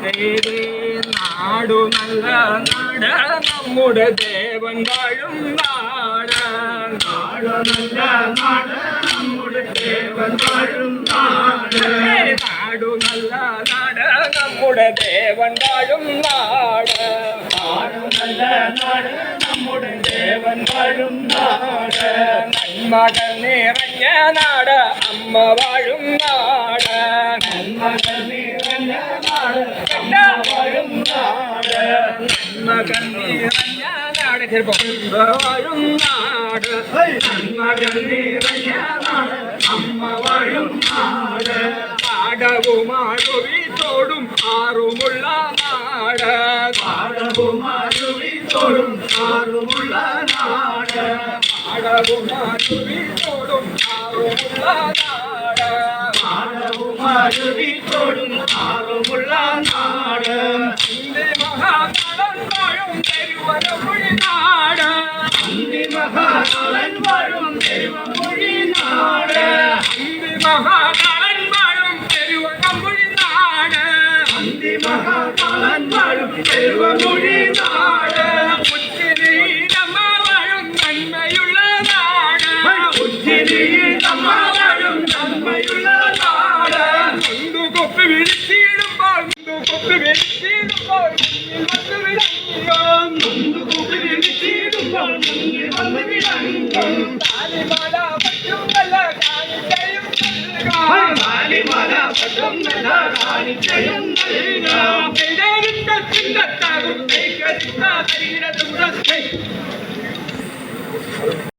നാടു നല്ല നാട് നമ്മുടെ ദേവൻ വാഴും നാട് നാടു നല്ല നാട് നമ്മുടെ ദേവൻ വാഴും നാട് നാടു നല്ല നാട് നമ്മുടെ ദേവൻ വാഴും നാട് നാടു നല്ല നാട് നമ്മുടെ ദേവൻ വാഴും നാട് നന്മകൾ നിറഞ്ഞ നാട് അമ്മ വാഴും നാട് നന്മകൾ നിറഞ്ഞ നാട് അമ്മ വാഴും നാട് നന്മകൾ നിറഞ്ഞ നാട് വാഴും നാട് നന്മകൾ നിറഞ്ഞ നാട് അമ്മ വാഴും നാട് പാടവുമാടുവിത്തോടും ആറുമുള്ള നാട് പാടവുമാടുവിത്തോടും ആറുമുള്ള നാട് പാടവുമാടുവിത്തോടും ആറുമുള്ള നാട് പാടവുമാടുവിത്തോടും ആറുമുള്ള നാട് ഇന്ത്യ മഹാനടൻ വാഴും തിരുവനമൊഴി നാട് ഇന്ത്യ മഹാനടൻ വാഴും തിരുവനമൊഴി നാട് ഇന്ത്യ മഹാനടൻ വാഴും തിരുവനമൊഴി നാട് ഇന്ത്യ മഹാനടൻ വാഴും തിരുവനമൊഴി നാട് ഉച്ചിരീരമ്മ വാഴും നന്മയുള്ള നാട് ഉച്ചിരീരമ്മ വാഴും നന്മയുള്ള നാട് കൊപ്പി വിളിച്ചിടുമ്പോൾ കൊപ്പി വിളിച്ചിടുമ്പോൾ കൊപ്പി വിളിച്ചിടുമ്പോൾ വന്ന് വിളങ്ങും താലിമാല പറ്റുന്നല്ല കാണിക്കയും താലിമാല പറ്റുന്നല്ല കാണിക്കയും ചിന്തത്താകും